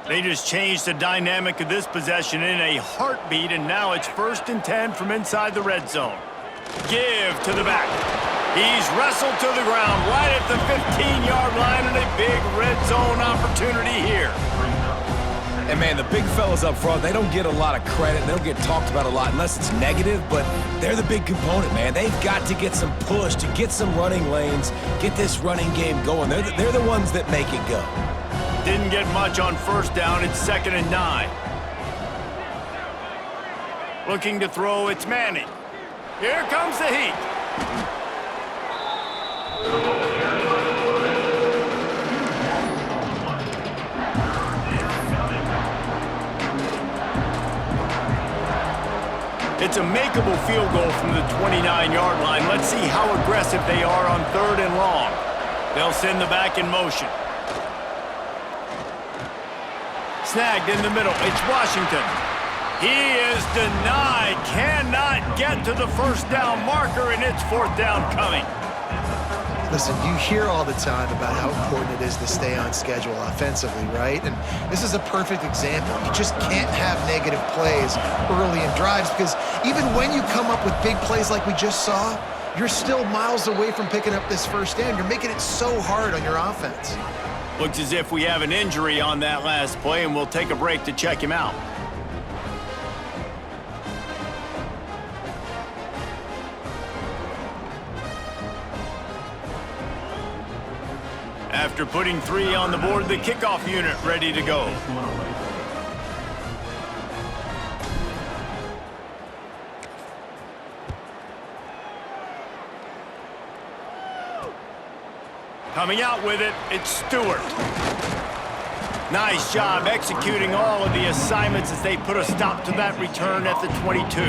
They just changed the dynamic of this possession in a heartbeat, and now it's 1st and 10 from inside the red zone. Give to the back. He's wrestled to the ground right at the 15-yard line, and a big red zone opportunity here. And, man, the big fellas up front, they don't get a lot of credit. They don't get talked about a lot unless it's negative, but they're the big component, man. They've got to get some push, to get some running lanes, get this running game going. They're the ones that make it go. Didn't get much on 1st down. It's 2nd and 9. Looking to throw, it's Manning. Here comes the heat. It's a makeable field goal from the 29-yard line. Let's see how aggressive they are on 3rd and long. They'll send the back in motion. Snagged in the middle. It's Washington. He is denied. Cannot get to the 1st down marker, and it's 4th down coming. Listen, you hear all the time about how important it is to stay on schedule offensively, right? And this is a perfect example. You just can't have negative plays early in drives because even when you come up with big plays like we just saw, you're still miles away from picking up this 1st down. You're making it so hard on your offense. Looks as if we have an injury on that last play, and we'll take a break to check him out. After putting 3 on the board, the kickoff unit ready to go. Coming out with it, it's Stewart. Nice job executing all of the assignments as they put a stop to that return at the 22.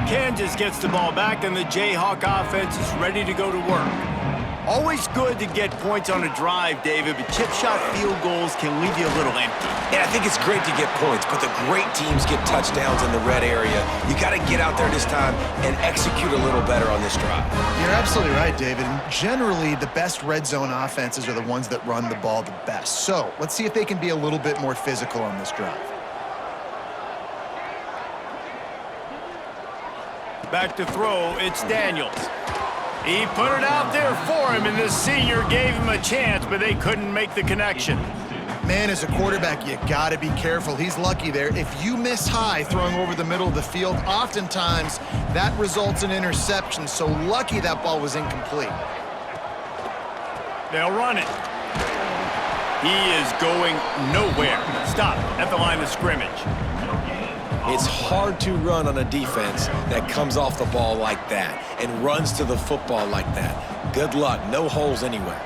Kansas gets the ball back, and the Jayhawk offense is ready to go to work. Always good to get points on a drive, David, but chip shot field goals can leave you a little empty. Yeah, I think it's great to get points, but the great teams get touchdowns in the red area. You got to get out there this time and execute a little better on this drive. You're absolutely right, David. And generally, the best red zone offenses are the ones that run the ball the best. So let's see if they can be a little bit more physical on this drive. Back to throw, it's Daniels. He put it out there for him, and the senior gave him a chance, but they couldn't make the connection. Man, as a quarterback, you got to be careful. He's lucky there. If you miss high throwing over the middle of the field, oftentimes that results in interception. So lucky that ball was incomplete. They'll run it. He is going nowhere. Stop at the line of scrimmage. It's hard to run on a defense that comes off the ball like that and runs to the football like that. Good luck. No holes anywhere.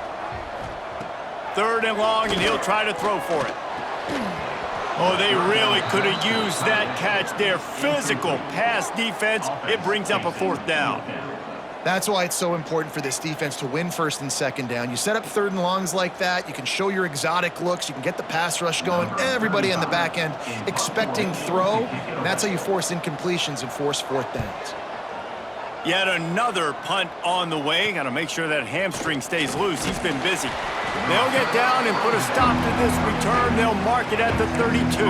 3rd and long, and he'll try to throw for it. Oh, they really could have used that catch there. Physical pass defense. It brings up a 4th down. That's why it's so important for this defense to win 1st and 2nd down. You set up 3rd and longs like that, you can show your exotic looks, you can get the pass rush going, everybody on the back end expecting throw, and that's how you force incompletions and force 4th downs. Yet another punt on the way. Got to make sure that hamstring stays loose. He's been busy. They'll get down and put a stop to this return. They'll mark it at the 32.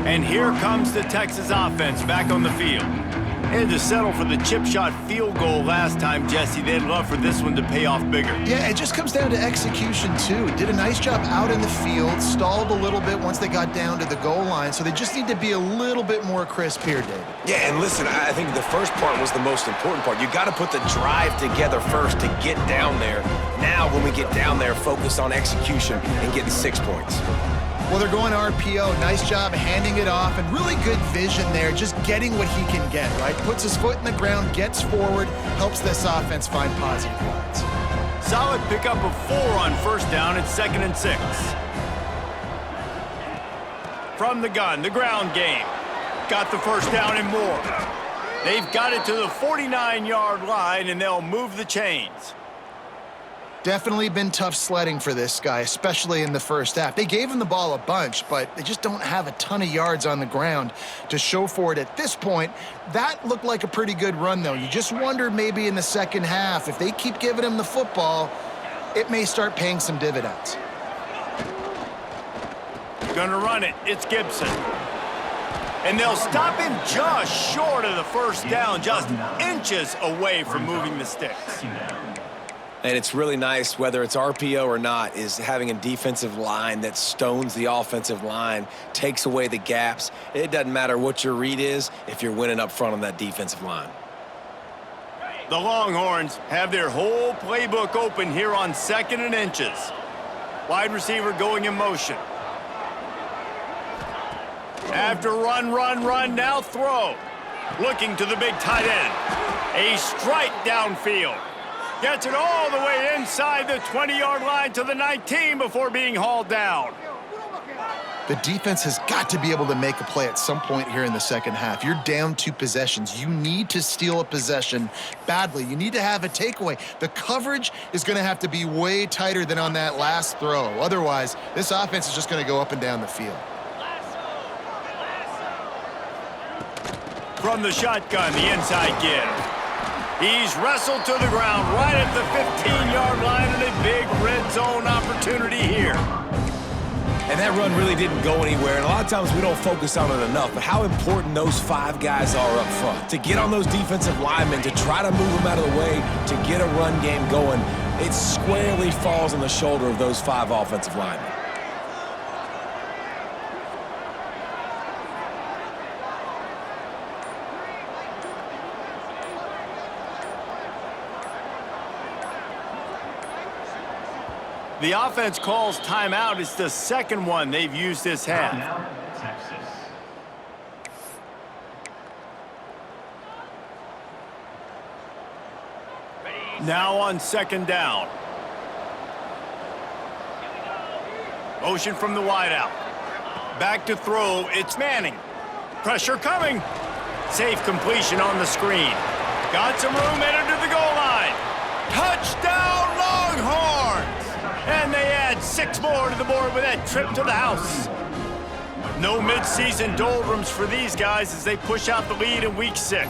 And here comes the Texas offense back on the field. They had to settle for the chip shot field goal last time, Jesse. They'd love for this one to pay off bigger. Yeah, it just comes down to execution, too. Did a nice job out in the field, stalled a little bit once they got down to the goal line, so they just need to be a little bit more crisp here, David. Yeah, and listen, I think the first part was the most important part. You got to put the drive together first to get down there. Now, when we get down there, focus on execution and getting 6 points. Well, they're going RPO. Nice job handing it off, and really good vision there, just getting what he can get, right? Puts his foot in the ground, gets forward, helps this offense find positive lines. Solid pickup of 4 on 1st down. It's 2nd and 6. From the gun, the ground game. Got the 1st down and more. They've got it to the 49-yard line, and they'll move the chains. Definitely been tough sledding for this guy, especially in the first half. They gave him the ball a bunch, but they just don't have a ton of yards on the ground to show for it at this point. That looked like a pretty good run, though. You just wondered maybe in the second half, if they keep giving him the football, it may start paying some dividends. Gonna run it. It's Gibson. And they'll stop him just short of the first down, just inches away from moving the sticks. And it's really nice, whether it's RPO or not, is having a defensive line that stones the offensive line, takes away the gaps. It doesn't matter what your read is if you're winning up front on that defensive line. The Longhorns have their whole playbook open here on 2nd and inches. Wide receiver going in motion. After run, now throw. Looking to the big tight end. A strike downfield. Gets it all the way inside the 20-yard line to the 19 before being hauled down. The defense has got to be able to make a play at some point here in the second half. You're down 2 possessions. You need to steal a possession badly. You need to have a takeaway. The coverage is going to have to be way tighter than on that last throw. Otherwise, this offense is just going to go up and down the field. From the shotgun, the inside give. He's wrestled to the ground right at the 15-yard line, and a big red zone opportunity here. And that run really didn't go anywhere, and a lot of times we don't focus on it enough, but how important those 5 guys are up front. To get on those defensive linemen, to try to move them out of the way, to get a run game going, it squarely falls on the shoulder of those 5 offensive linemen. The offense calls timeout. It's the second one they've used this half. Now on 2nd down. Motion from the wideout. Back to throw. It's Manning. Pressure coming. Safe completion on the screen. Got some room headed to the goal line. Touchdown, Longhorns! And they add 6 more to the board with that trip to the house. No midseason doldrums for these guys as they push out the lead in week 6.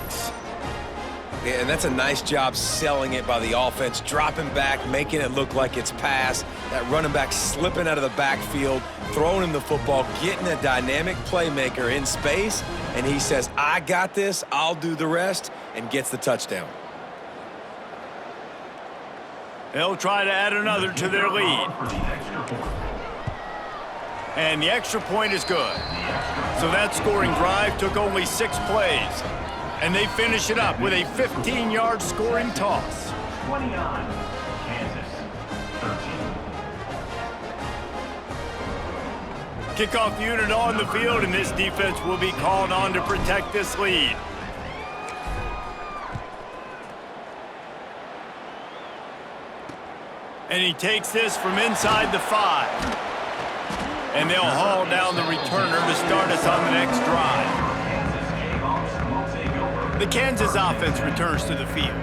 Yeah, and that's a nice job selling it by the offense, dropping back, making it look like it's pass. That running back slipping out of the backfield, throwing him the football, getting a dynamic playmaker in space, and he says, I got this, I'll do the rest, and gets the touchdown. They'll try to add another to their lead. And the extra point is good. So that scoring drive took only 6 plays. And they finish it up with a 15-yard scoring toss. 29, Kansas, 13. Kickoff unit on the field, and this defense will be called on to protect this lead. And he takes this from inside the 5. And they'll haul down the returner to start us on the next drive. The Kansas offense returns to the field.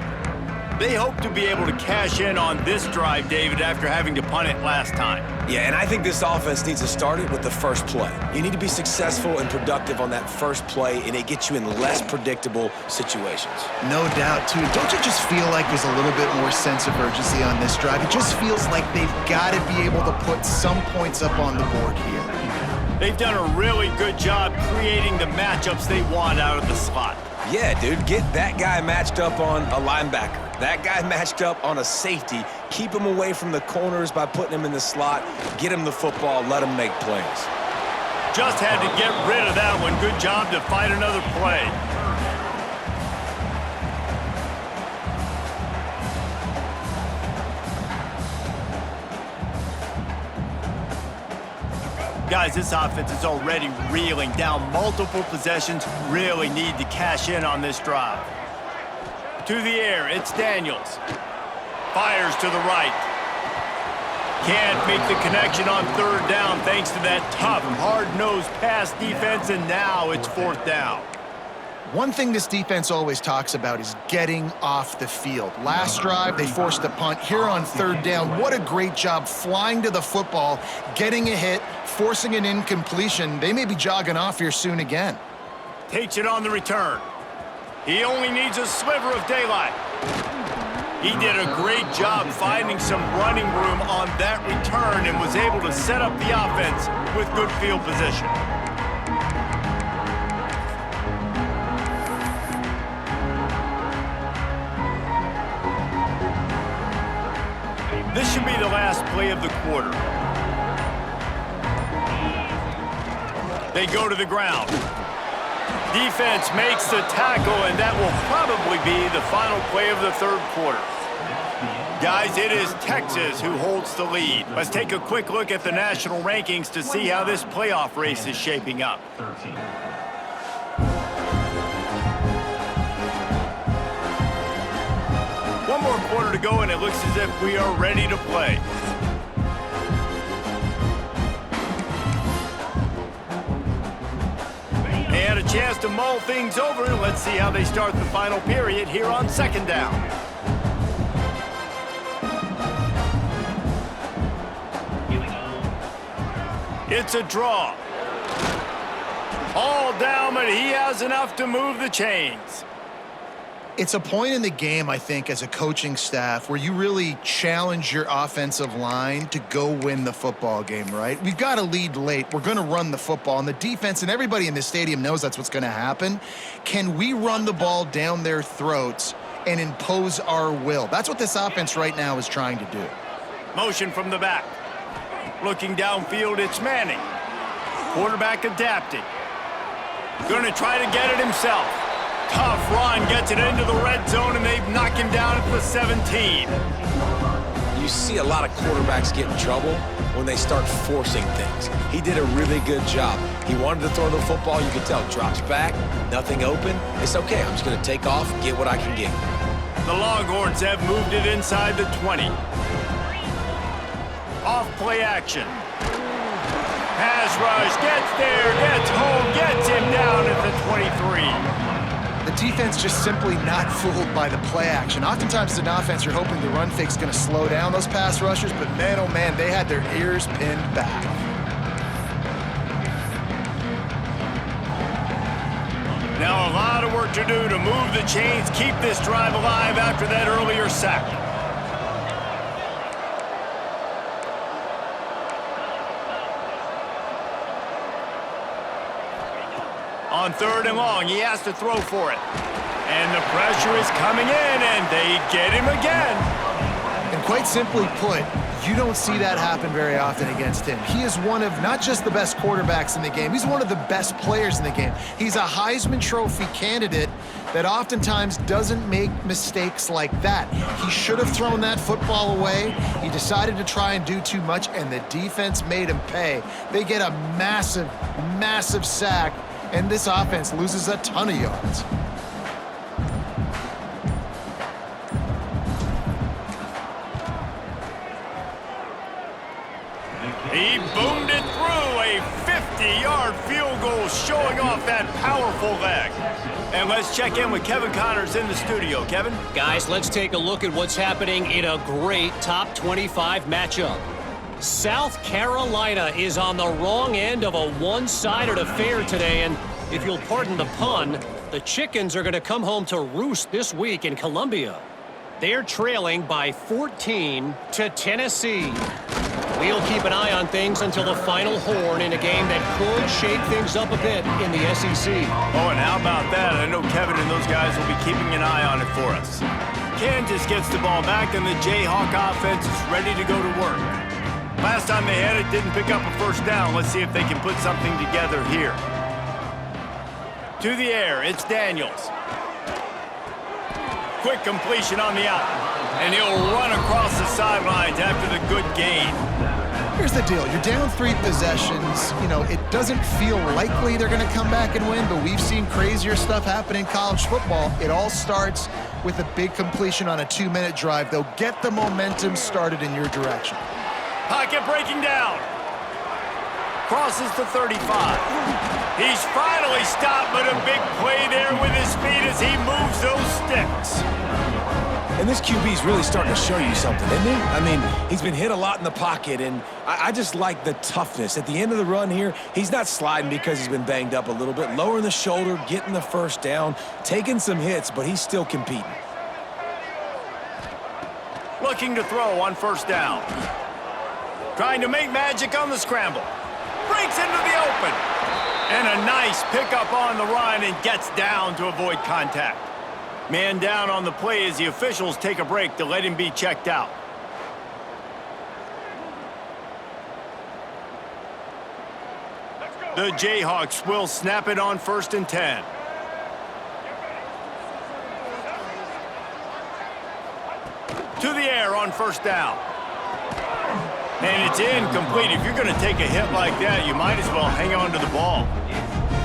They hope to be able to cash in on this drive, David, after having to punt it last time. Yeah, and I think this offense needs to start it with the first play. You need to be successful and productive on that first play, and it gets you in less predictable situations. No doubt, too. Don't you just feel like there's a little bit more sense of urgency on this drive? It just feels like they've got to be able to put some points up on the board here. They've done a really good job creating the matchups they want out of the slot. Yeah, dude, get that guy matched up on a linebacker. That guy matched up on a safety. Keep him away from the corners by putting him in the slot. Get him the football. Let him make plays. Just had to get rid of that one. Good job to find another play. Guys, this offense is already reeling down multiple possessions. Really need to cash in on this drive. To the air, it's Daniels. Fires to the right. Can't make the connection on 3rd down thanks to that tough, hard-nosed pass defense, and now it's 4th down. One thing this defense always talks about is getting off the field. Last drive, they forced a punt. Here on third down, what a great job flying to the football, getting a hit, forcing an incompletion. They may be jogging off here soon again. Takes it on the return. He only needs a sliver of daylight. He did a great job finding some running room on that return and was able to set up the offense with good field position. This should be the last play of the quarter. They go to the ground. Defense makes the tackle, and that will probably be the final play of the third quarter. Guys, it is Texas who holds the lead. Let's take a quick look at the national rankings to see how this playoff race is shaping up. 13. One more quarter to go, and it looks as if we are ready to play. They had a chance to mull things over, and let's see how they start the final period here on second down. It's a draw. All down, but he has enough to move the chains. It's a point in the game, I think, as a coaching staff where you really challenge your offensive line to go win the football game, right? We've got to lead late. We're going to run the football, and the defense and everybody in the stadium knows that's what's going to happen. Can we run the ball down their throats and impose our will? That's what this offense right now is trying to do. Motion from the back. Looking downfield, it's Manning. Quarterback adapting. Going to try to get it himself. Tough run, gets it into the red zone, and they knock him down at the 17. You see a lot of quarterbacks get in trouble when they start forcing things. He did a really good job. He wanted to throw the football. You could tell, drops back, nothing open. It's okay, I'm just going to take off, get what I can get. The Longhorns have moved it inside the 20. Off play action. Pass rush, gets there, gets home, gets him down at the 23. The defense just simply not fooled by the play action. Oftentimes as an offense, you're hoping the run fake's going to slow down those pass rushers, but man, oh man, they had their ears pinned back. Now a lot of work to do to move the chains, keep this drive alive after that earlier sack. On third and long, he has to throw for it. And the pressure is coming in, and they get him again. And quite simply put, you don't see that happen very often against him. He is one of not just the best quarterbacks in the game, he's one of the best players in the game. He's a Heisman Trophy candidate that oftentimes doesn't make mistakes like that. He should have thrown that football away. He decided to try and do too much, and the defense made him pay. They get a massive, massive sack, and this offense loses a ton of yards. He boomed it through, a 50-yard field goal showing off that powerful leg. And let's check in with Kevin Connors in the studio. Kevin? Guys, let's take a look at what's happening in a great top 25 matchup. South Carolina is on the wrong end of a one-sided affair today, and if you'll pardon the pun, the chickens are going to come home to roost this week in Columbia. They're trailing by 14 to Tennessee. We'll keep an eye on things until the final horn in a game that could shake things up a bit in the SEC. Oh, and how about that? I know Kevin and those guys will be keeping an eye on it for us. Kansas gets the ball back, and the Jayhawk offense is ready to go to work. Last time they had it, didn't pick up a first down. Let's see if they can put something together here. To the air, it's Daniels. Quick completion on the out. And he'll run across the sidelines after the good gain. Here's the deal. You're down 3 possessions. You know, it doesn't feel likely they're going to come back and win, but we've seen crazier stuff happen in college football. It all starts with a big completion on a 2-minute drive. They'll get the momentum started in your direction. Pocket breaking down. Crosses the 35. He's finally stopped, but a big play there with his speed as he moves those sticks. And this QB's really starting to show you something, isn't he? I mean, he's been hit a lot in the pocket, and I just like the toughness. At the end of the run here, he's not sliding because he's been banged up a little bit. Lowering the shoulder, getting the first down, taking some hits, but he's still competing. Looking to throw on first down. Trying to make magic on the scramble. Breaks into the open. And a nice pickup on the run and gets down to avoid contact. Man down on the play as the officials take a break to let him be checked out. The Jayhawks will snap it on 1st and 10. To the air on first down. And it's incomplete. If you're going to take a hit like that, you might as well hang on to the ball.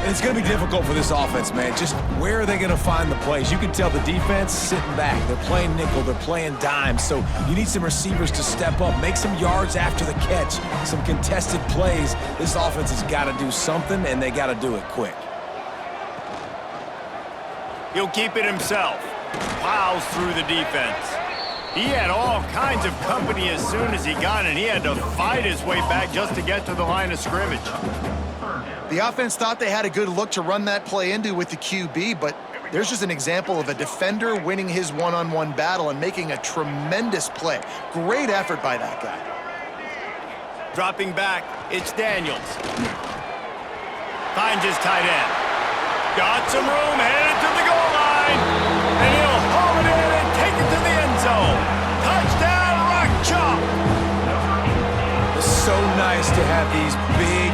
And it's going to be difficult for this offense, man. Just where are they going to find the plays? You can tell the defense sitting back. They're playing nickel. They're playing dime. So you need some receivers to step up, make some yards after the catch, some contested plays. This offense has got to do something, and they got to do it quick. He'll keep it himself. Plows through the defense. He had all kinds of company as soon as he got it. He had to fight his way back just to get to the line of scrimmage. The offense thought they had a good look to run that play into with the QB, but there's just an example of a defender winning his one-on-one battle and making a tremendous play. Great effort by that guy. Dropping back, it's Daniels. Finds his tight end. Got some room, headed to the goal line. And he'll haul it in and take it to the end zone. Touchdown, Rock Chalk. It's so nice to have these big,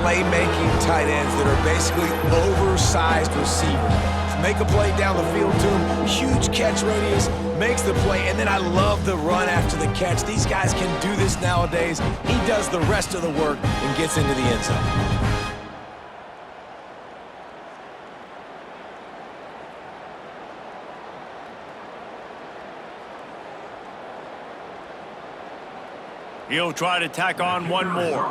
playmaking tight ends that are basically oversized receivers. Make a play down the field to him, huge catch radius, makes the play, and then I love the run after the catch. These guys can do this nowadays. He does the rest of the work and gets into the end zone. He'll try to tack on one more.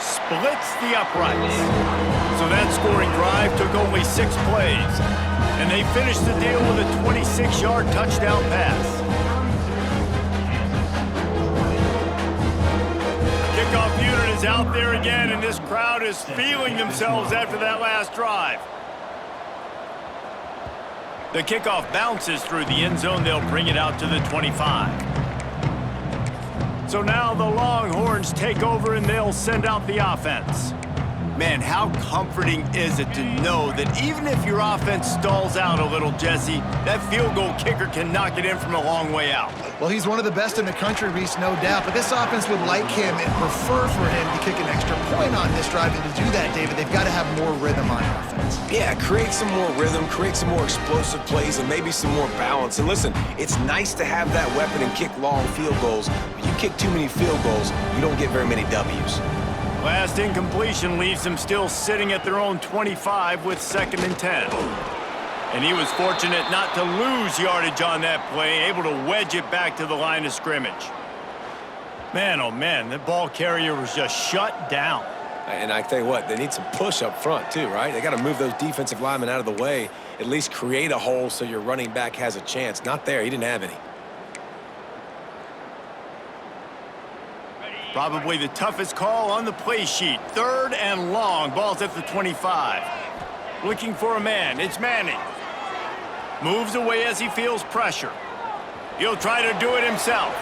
Splits the uprights. So that scoring drive took only 6 plays. And they finished the deal with a 26-yard touchdown pass. Kickoff unit is out there again, and this crowd is feeling themselves after that last drive. The kickoff bounces through the end zone. They'll bring it out to the 25. So now the Longhorns take over and they'll send out the offense. Man, how comforting is it to know that even if your offense stalls out a little, Jesse, that field goal kicker can knock it in from a long way out. Well, he's one of the best in the country, Reese, no doubt. But this offense would like him and prefer for him to kick an extra point on this drive. And to do that, David, they've got to have more rhythm on offense. Yeah, create some more rhythm, create some more explosive plays, and maybe some more balance. And listen, it's nice to have that weapon and kick long field goals. But you kick too many field goals, you don't get very many W's. Last incompletion leaves them still sitting at their own 25 with 2nd and 10. And he was fortunate not to lose yardage on that play, able to wedge it back to the line of scrimmage. Man, oh man, the ball carrier was just shut down. And I tell you what, they need some push up front too, right? They got to move those defensive linemen out of the way, at least create a hole so your running back has a chance. Not there, he didn't have any. Probably the toughest call on the play sheet. 3rd and long. Ball's at the 25. Looking for a man. It's Manning. Moves away as he feels pressure. He'll try to do it himself.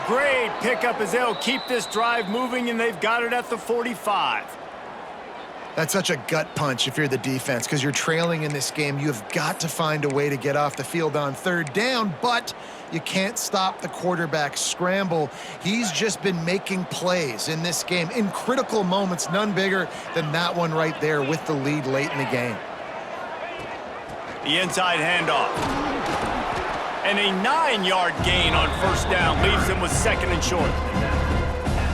Great pickup as they'll keep this drive moving, and they've got it at the 45. That's such a gut punch if you're the defense, because you're trailing in this game. You've got to find a way to get off the field on 3rd down, but you can't stop the quarterback's scramble. He's just been making plays in this game in critical moments, none bigger than that one right there with the lead late in the game. The inside handoff. And a 9-yard gain on 1st down leaves them with 2nd and short.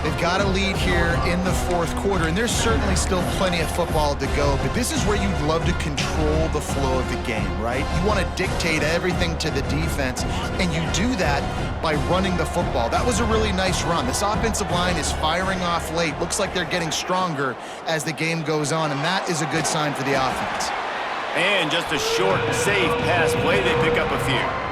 They've They've got a lead here in the fourth quarter, and there's certainly still plenty of football to go, but this is where you'd love to control the flow of the game, right? You want to dictate everything to the defense, and you do that by running the football. That was a really nice run. This offensive line is firing off late. Looks like they're getting stronger as the game goes on, and that is a good sign for the offense. And just a short, safe pass play. They pick up a few.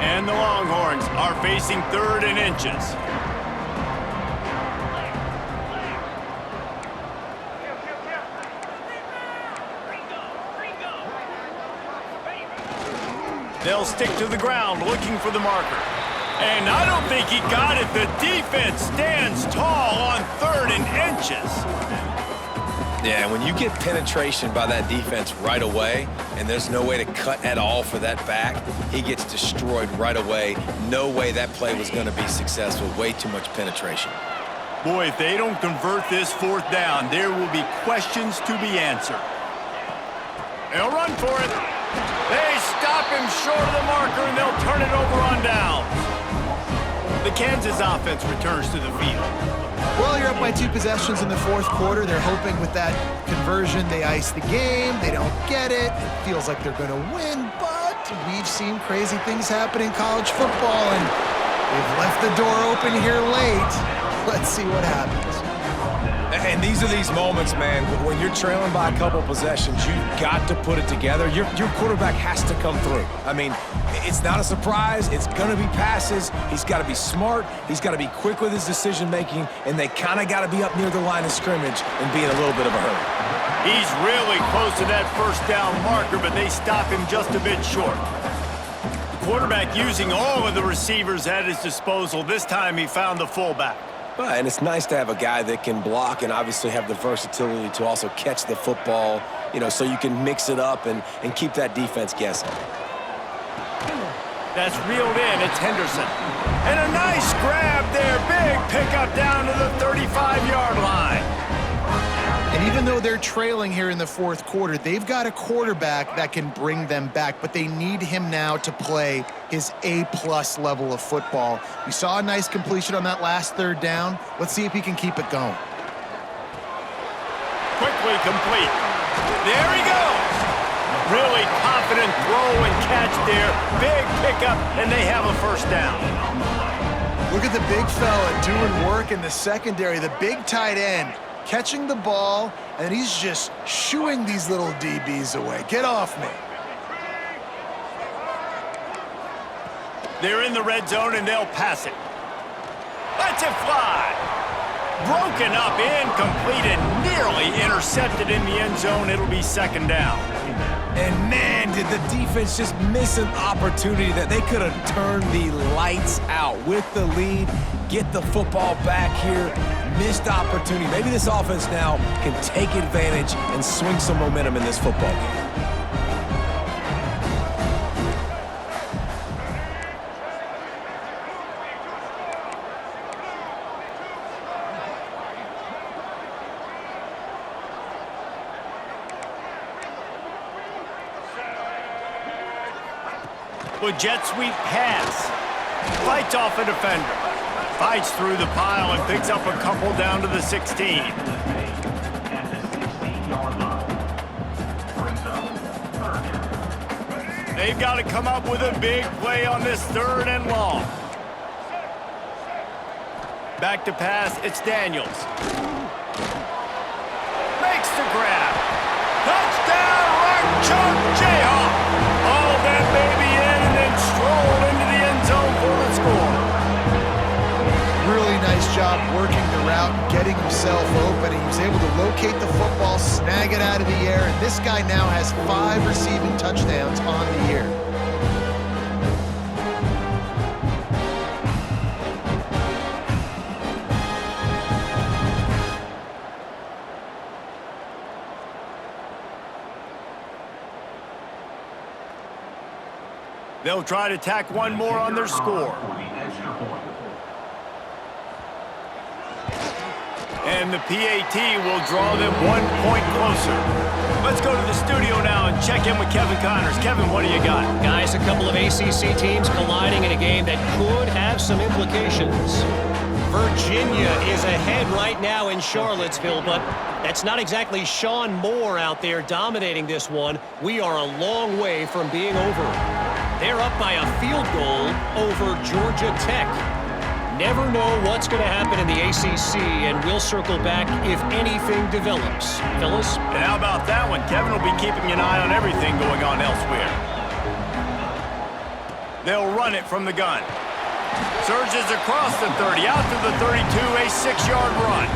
And the Longhorns are facing 3rd and inches. They'll stick to the ground looking for the marker. And I don't think he got it. The defense stands tall on 3rd and inches. Yeah, when you get penetration by that defense right away, and there's no way to cut at all for that back, he gets destroyed right away. No way that play was going to be successful. Way too much penetration. Boy, if they don't convert this 4th down, there will be questions to be answered. They'll run for it. They stop him short of the marker, and they'll turn it over on downs. The Kansas offense returns to the field. Well, you're up by 2 possessions in the fourth quarter. They're hoping with that conversion they ice the game. They don't get it. It feels like they're going to win, but we've seen crazy things happen in college football, and they've left the door open here late. Let's see what happens. And these are these moments, man, when you're trailing by a couple possessions, you've got to put it together. Your quarterback has to come through. I mean, it's not a surprise. It's going to be passes. He's got to be smart. He's got to be quick with his decision-making, and they kind of got to be up near the line of scrimmage and be in a little bit of a hurry. He's really close to that 1st down marker, but they stop him just a bit short. The quarterback using all of the receivers at his disposal. This time he found the fullback. And it's nice to have a guy that can block and obviously have the versatility to also catch the football, you know, so you can mix it up and keep that defense guessing. That's reeled in. It's Henderson. And a nice grab there. Big pickup down to the 35-yard line. And even though they're trailing here in the fourth quarter, they've got a quarterback that can bring them back, but they need him now to play his A-plus level of football. We saw a nice completion on that last 3rd down. Let's see if he can keep it going. Quickly complete. There he goes. Really confident throw and catch there. Big pickup, and they have a 1st down. Look at the big fella doing work in the secondary, the big tight end, catching the ball, and he's just shooing these little DBs away. Get off me. They're in the red zone, and they'll pass it. Lets it fly. Broken up, incomplete, and nearly intercepted in the end zone. It'll be 2nd down. And man, did the defense just miss an opportunity that they could have turned the lights out with the lead, get the football back here. Missed opportunity. Maybe this offense now can take advantage and swing some momentum in this football game. With jet sweep pass. Fights off a defender. Fights through the pile and picks up a couple down to the 16. They've got to come up with a big play on this 3rd and long. Back to pass, it's Daniels. Makes the grab. Touchdown, right chunk, Jayhawk. All that baby in and then strolled into the end zone for the score. Really nice job working the route and getting himself open. He was able to locate the football, snag it out of the air, and this guy now has 5 receiving touchdowns on the year. They'll try to tack one more on their score. And the PAT will draw them 1 point closer. Let's go to the studio now and check in with Kevin Connors. Kevin, what do you got? Guys, a couple of ACC teams colliding in a game that could have some implications. Virginia is ahead right now in Charlottesville, but that's not exactly Sean Moore out there dominating this one. We are a long way from being over. They're up by a field goal over Georgia Tech. Never know what's going to happen in the ACC, and we'll circle back if anything develops. Fellas? And how about that one? Kevin will be keeping an eye on everything going on elsewhere. They'll run it from the gun. Surges across the 30, out to the 32, a 6-yard run.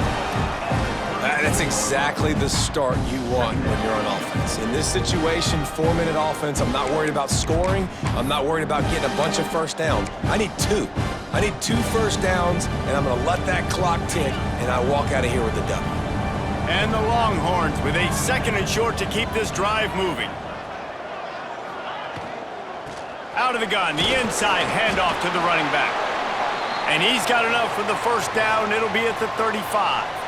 That's exactly the start you want when you're on offense. In this situation, 4-minute offense, I'm not worried about scoring. I'm not worried about getting a bunch of first downs. I need 2. I need 2 first downs, and I'm going to let that clock tick, and I walk out of here with a W. And the Longhorns with a 2nd and short to keep this drive moving. Out of the gun, the inside handoff to the running back. And he's got enough for the first down. It'll be at the 35.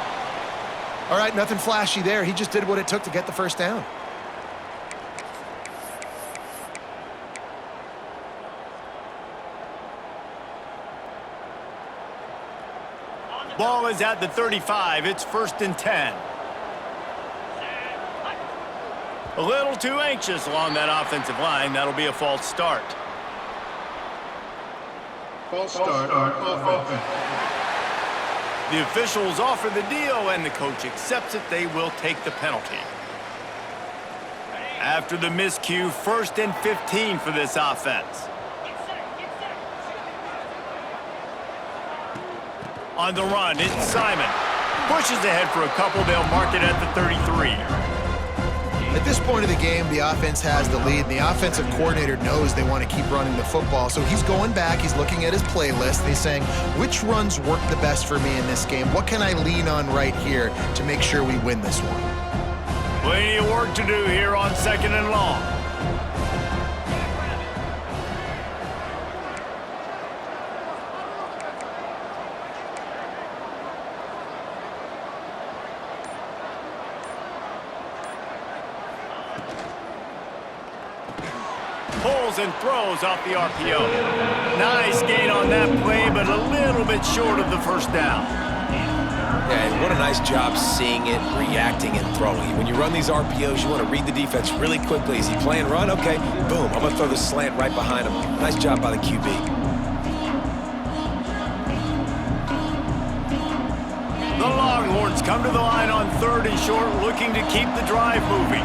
All right, nothing flashy there. He just did what it took to get the first down. Ball is at the 35. It's 1st and 10. A little too anxious along that offensive line. That'll be a false start. False start on offense. The officials offer the deal, and the coach accepts it. They will take the penalty. After the miscue, 1st and 15 for this offense. On the run, it's Simon. Pushes ahead for a couple. They'll mark it at the 33. At this point of the game, the offense has the lead, and the offensive coordinator knows they want to keep running the football. So he's going back, he's looking at his playlist, and he's saying, which runs work the best for me in this game? What can I lean on right here to make sure we win this one? Plenty of work to do here on 2nd and long. Pulls and throws off the RPO. Nice gain on that play, but a little bit short of the first down. Yeah, and what a nice job seeing it, reacting, and throwing. When you run these RPOs, you want to read the defense really quickly. Is he playing run? Okay, boom. I'm going to throw the slant right behind him. Nice job by the QB. The Longhorns come to the line on 3rd and short, looking to keep the drive moving.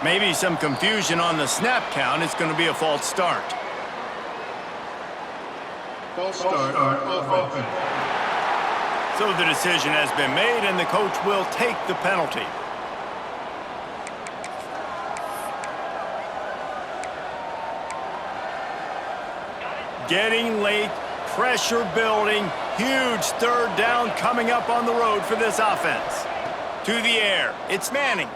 Maybe some confusion on the snap count. It's going to be a false start. False start on offense. So the decision has been made, and the coach will take the penalty. Getting late, pressure building, huge 3rd down coming up on the road for this offense. To the air, it's Manning.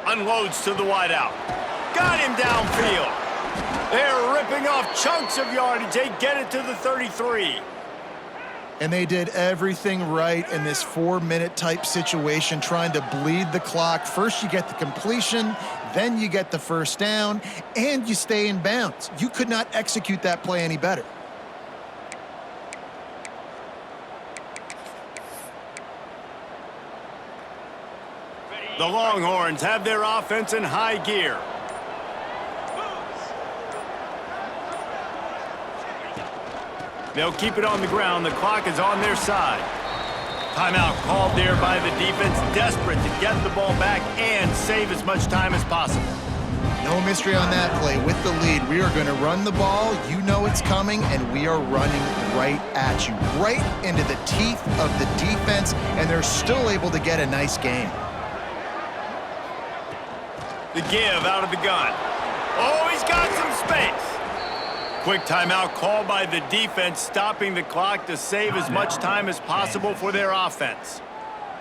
Unloads to the wideout. Got him downfield. They're ripping off chunks of yardage. They get it to the 33. And they did everything right in this 4-minute type situation, trying to bleed the clock. First you get the completion, then you get the first down, and you stay in bounds. You could not execute that play any better. The Longhorns have their offense in high gear. They'll keep it on the ground. The clock is on their side. Timeout called there by the defense, desperate to get the ball back and save as much time as possible. No mystery on that play. With the lead, we are going to run the ball. You know it's coming, and we are running right at you, right into the teeth of the defense, and they're still able to get a nice gain. The give out of the gun. Oh, he's got some space. Quick timeout called by the defense, stopping the clock to save as much time as possible for their offense.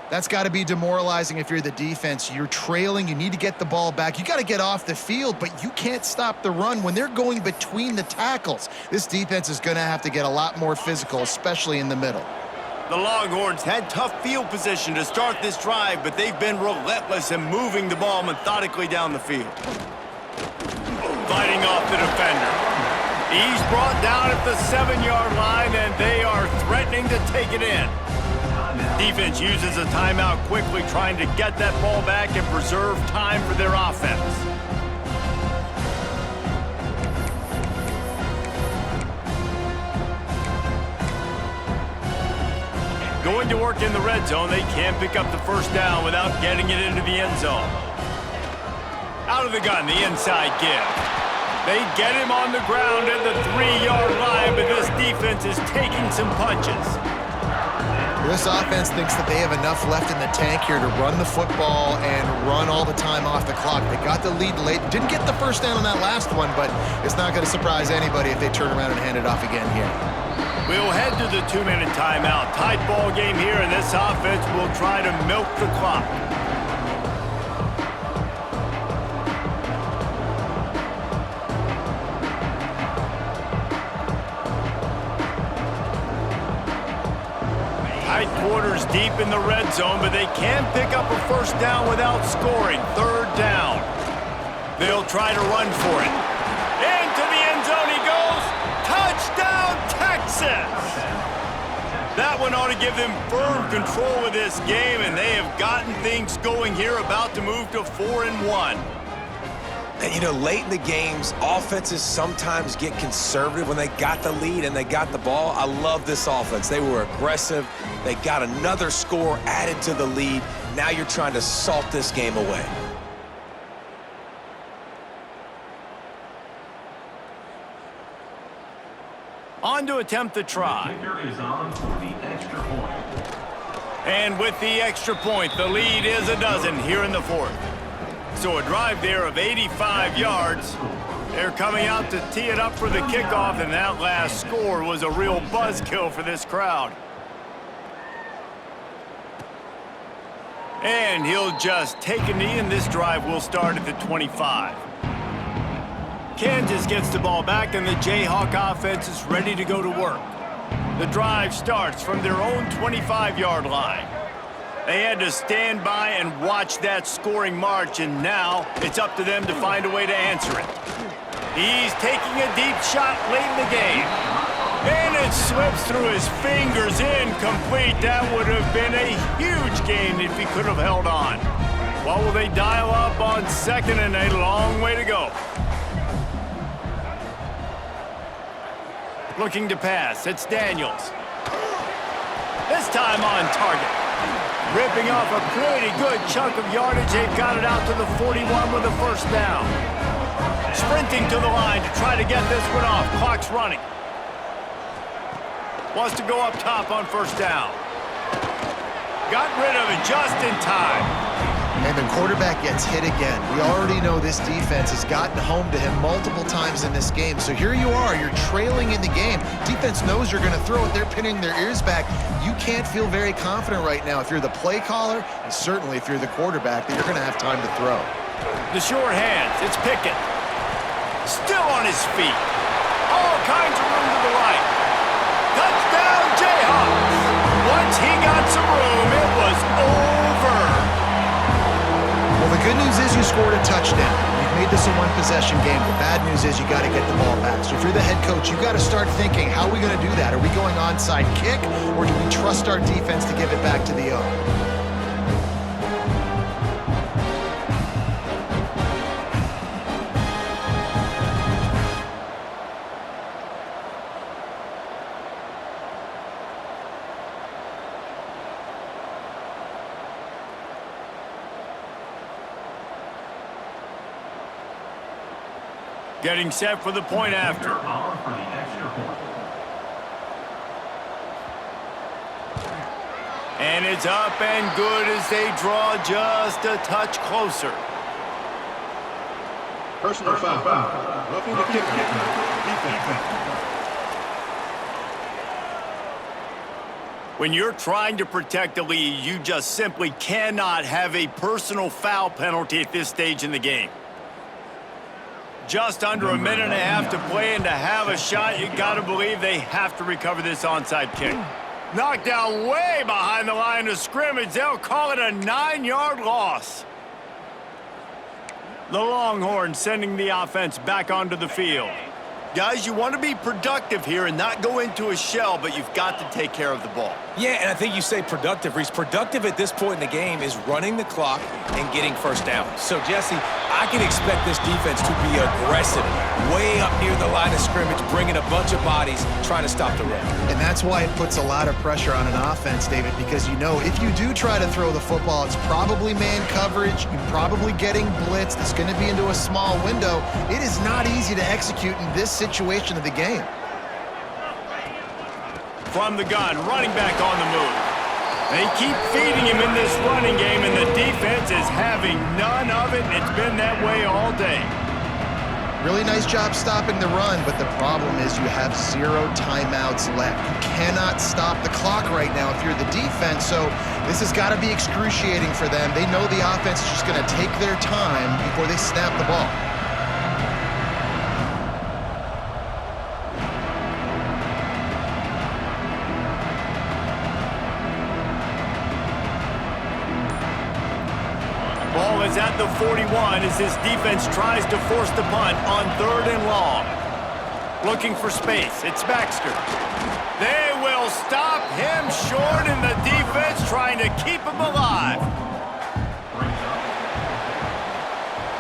That's got to be demoralizing if you're the defense. You're trailing, you need to get the ball back. You got to get off the field, but you can't stop the run when they're going between the tackles. This defense is going to have to get a lot more physical, especially in the middle. The Longhorns had tough field position to start this drive, but they've been relentless in moving the ball methodically down the field. Fighting off the defender. He's brought down at the 7-yard line, and they are threatening to take it in. Defense uses a timeout quickly, trying to get that ball back and preserve time for their offense. Going to work in the red zone, they can't pick up the first down without getting it into the end zone. Out of the gun, the inside give. They get him on the ground at the 3-yard line, but this defense is taking some punches. This offense thinks that they have enough left in the tank here to run the football and run all the time off the clock. They got the lead late. Didn't get the first down on that last one, but it's not going to surprise anybody if they turn around and hand it off again here. We'll head to the 2-minute timeout. Tight ball game here, and this offense will try to milk the clock. Tight quarters deep in the red zone, but they can pick up a first down without scoring. 3rd down. They'll try to run for it. Into the end zone he goes. Touchdown, Texas! That one ought to give them firm control of this game, and they have gotten things going here, about to move to 4-1. And, you know, late in the games, offenses sometimes get conservative when they got the lead and they got the ball. I love this offense. They were aggressive. They got another score added to the lead. Now you're trying to salt this game away. On to attempt the try. Kicker is on for the extra point. And with the extra point, the lead is a dozen here in the 4th. So a drive there of 85 yards. They're coming out to tee it up for the kickoff, and that last score was a real buzzkill for this crowd. And he'll just take a knee, and this drive will start at the 25. Kansas gets the ball back, and the Jayhawk offense is ready to go to work. The drive starts from their own 25-yard line. They had to stand by and watch that scoring march, and now it's up to them to find a way to answer it. He's taking a deep shot late in the game. And it slips through his fingers, incomplete. That would have been a huge gain if he could have held on. What will they dial up on 2nd and a long way to go? Looking to pass, it's Daniels. This time on target. Ripping off a pretty good chunk of yardage. They've got it out to the 41 with a first down. Sprinting to the line to try to get this one off. Clock's running. Wants to go up top on first down. Got rid of it just in time. And the quarterback gets hit again. We already know this defense has gotten home to him multiple times in this game. So here you are, you're trailing in the game. Defense knows you're going to throw it. They're pinning their ears back. You can't feel very confident right now if you're the play caller, and certainly if you're the quarterback, that you're going to have time to throw. The short hands, it's Pickett. Still on his feet. All kinds of room to the right. Touchdown, Jayhawks. Once he got some room, it was over. Well, the good news is you scored a touchdown. You've made this a one-possession game. The bad news is you got to get the ball back. So if you're the head coach, you got to start thinking, how are we going to do that? Are we going onside kick, or do we trust our defense to give it back to the O? Getting set for the point after. On for the extra point. And it's up and good as they draw just a touch closer. Personal foul. Roughing the kicker. Defense. When you're trying to protect the lead, you just simply cannot have a personal foul penalty at this stage in the game. Just under a minute and a half to play, and to have a shot, you got to believe they have to recover this onside kick. Knocked down way behind the line of scrimmage. They'll call it a 9-yard loss. The Longhorns sending the offense back onto the field. Guys, you want to be productive here and not go into a shell, but you've got to take care of the ball. Yeah, and I think you say productive, Reese. Productive at this point in the game is running the clock and getting first down. So, Jesse, I can expect this defense to be aggressive, way up near the line of scrimmage, bringing a bunch of bodies, trying to stop the run. And that's why it puts a lot of pressure on an offense, David, because you know if you do try to throw the football, it's probably man coverage, you're probably getting blitzed, it's going to be into a small window. It is not easy to execute in this situation of the game. From the gun, running back on the move. They keep feeding him in this running game, and the defense is having none of it, and it's been that way all day. Really nice job stopping the run, but the problem is you have 0 timeouts left. You cannot stop the clock right now if you're the defense, so this has got to be excruciating for them. They know the offense is just going to take their time before they snap the ball. Ball is at the 41 as this defense tries to force the punt on 3rd and long. Looking for space. It's Baxter. They will stop him short, and the defense trying to keep him alive.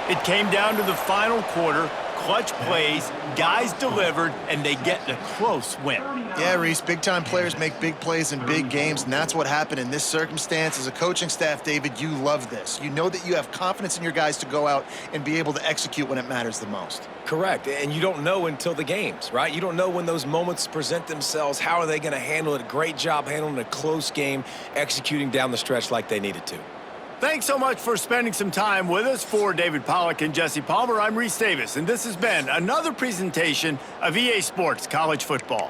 It came down to the final quarter. Clutch plays, guys delivered, and they get a close win. Yeah, Reese, big-time players make big plays in big games, and that's what happened in this circumstance. As a coaching staff, David, you love this. You know that you have confidence in your guys to go out and be able to execute when it matters the most. Correct, and you don't know until the games, right? You don't know when those moments present themselves. How are they going to handle it? Great job handling a close game, executing down the stretch like they needed to. Thanks so much for spending some time with us. For David Pollack and Jesse Palmer, I'm Reese Davis, and this has been another presentation of EA Sports College Football.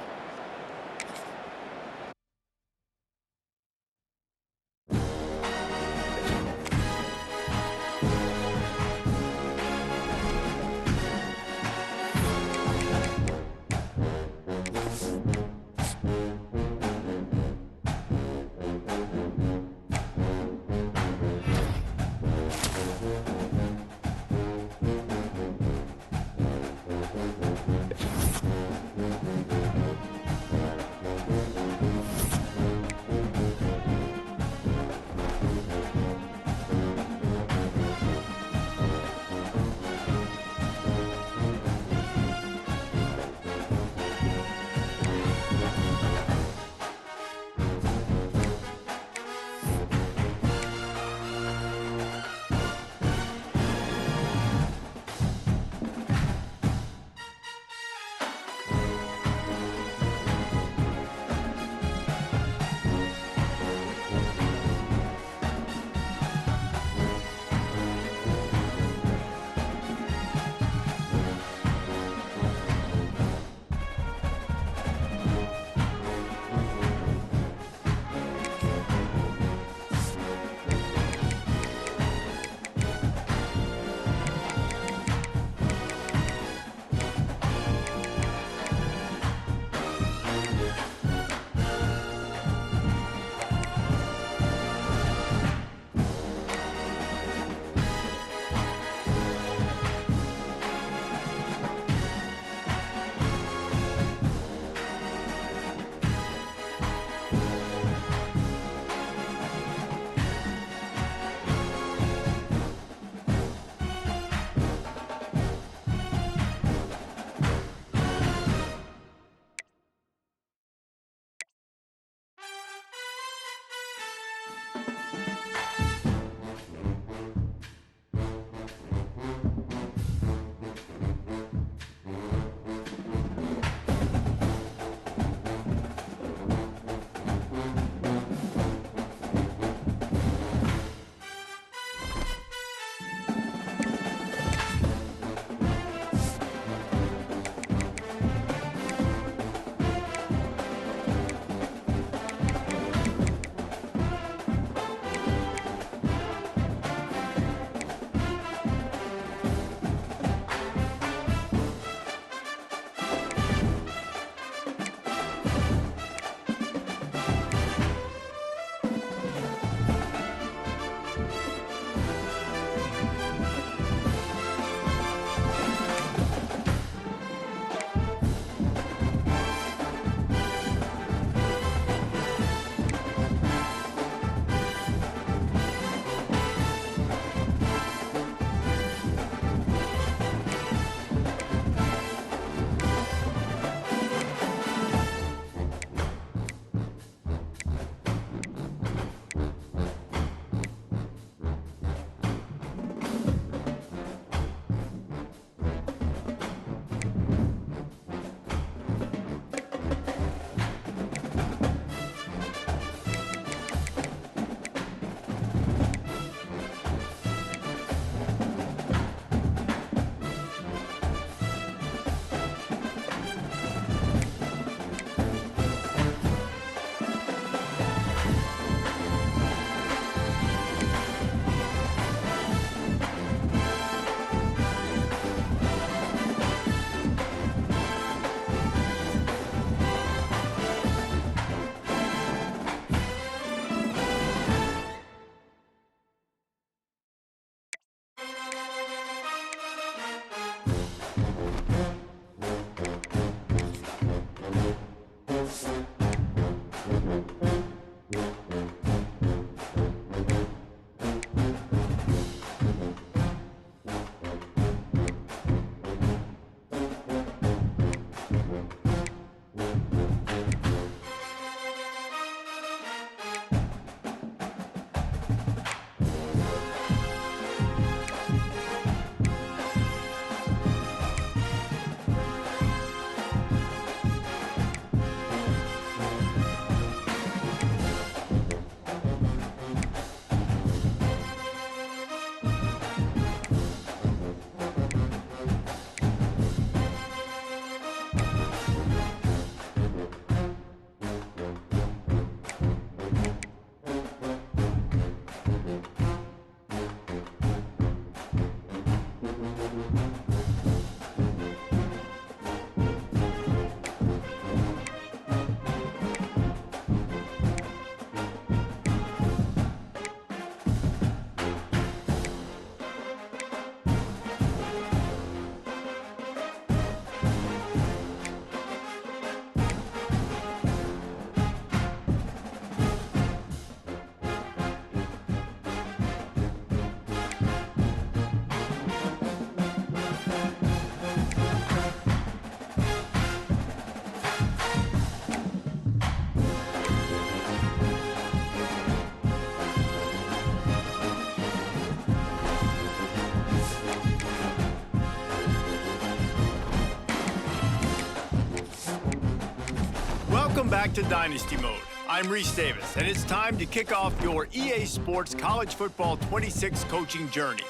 Welcome back to Dynasty Mode. I'm Reese Davis, and it's time to kick off your EA Sports College Football 26 coaching journey.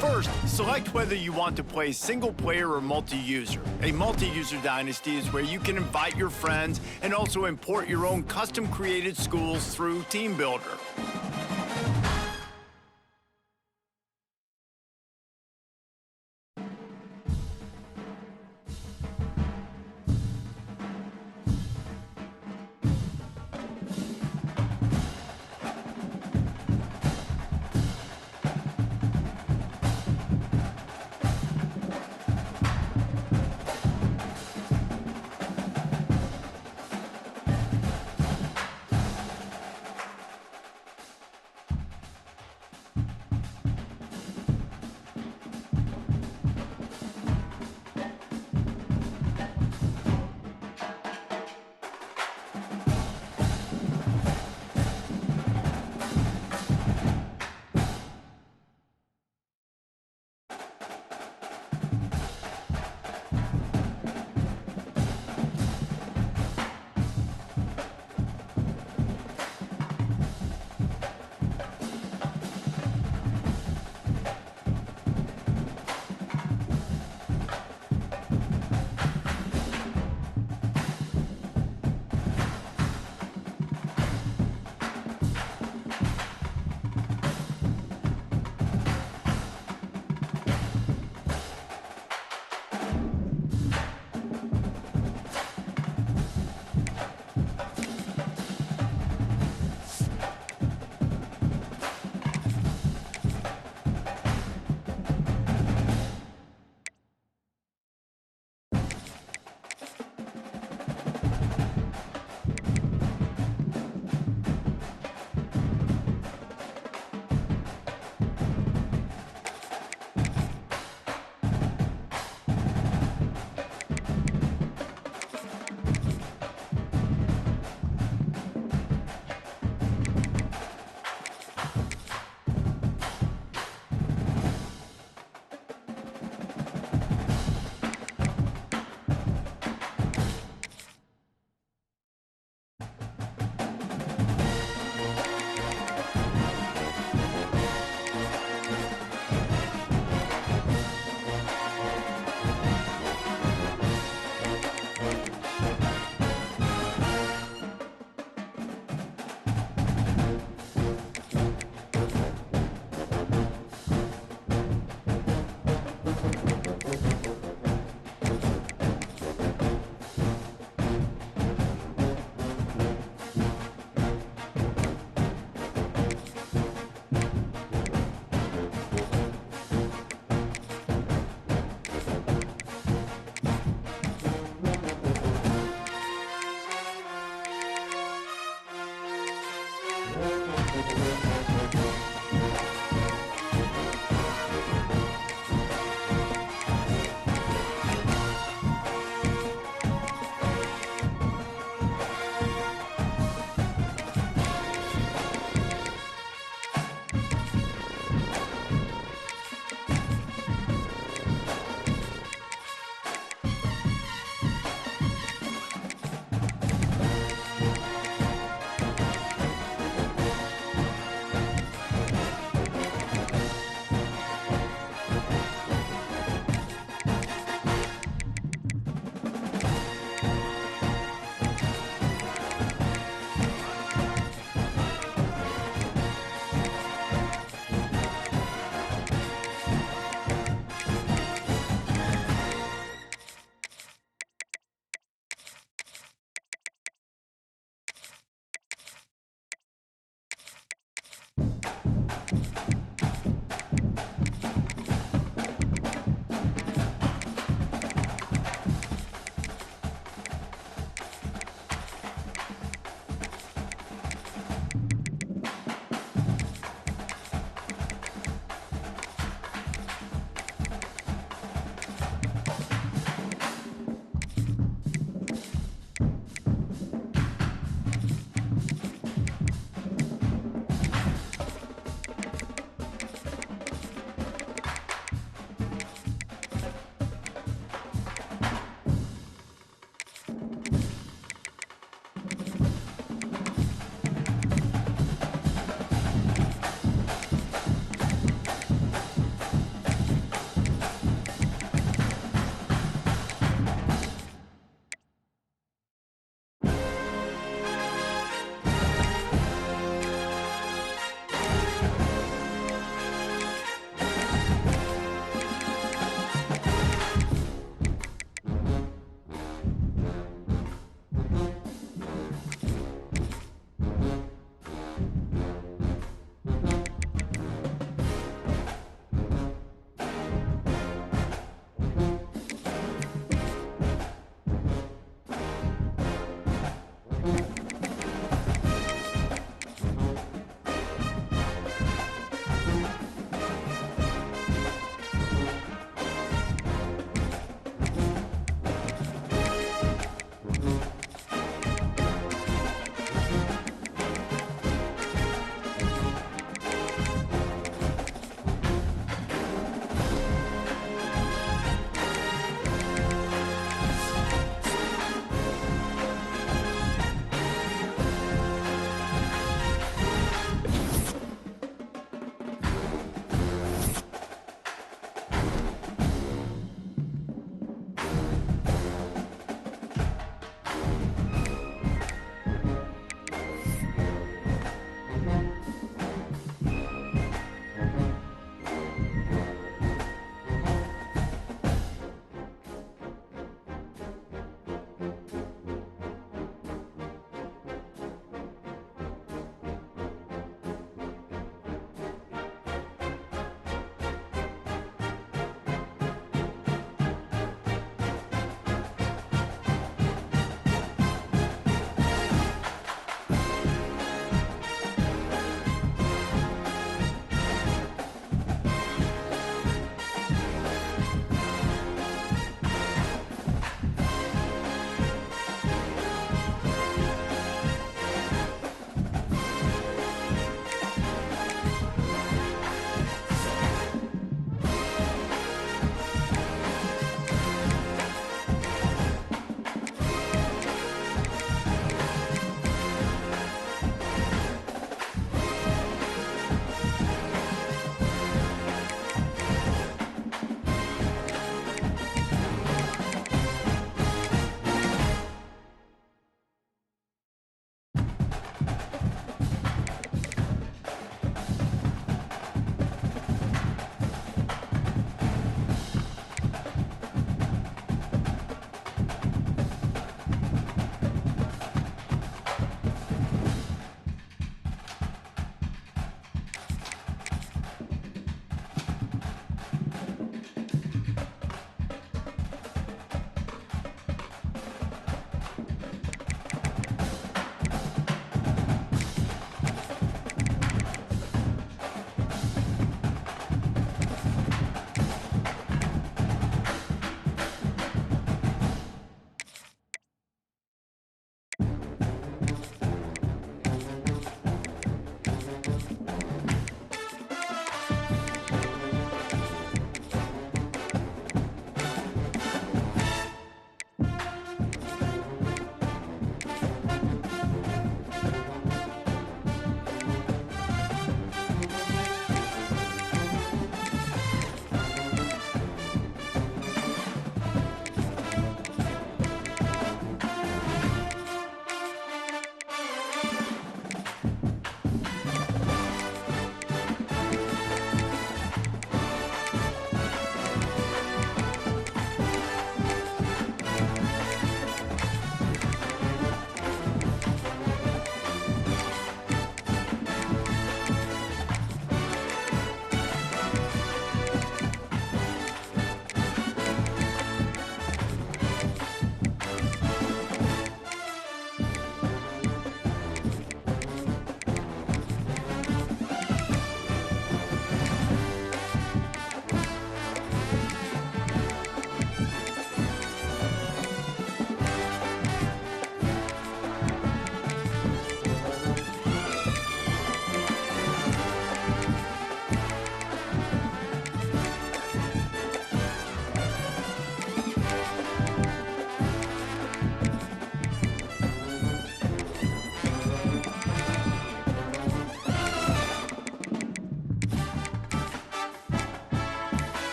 First, select whether you want to play single-player or multi-user. A multi-user dynasty is where you can invite your friends and also import your own custom-created schools through TeamBuilder.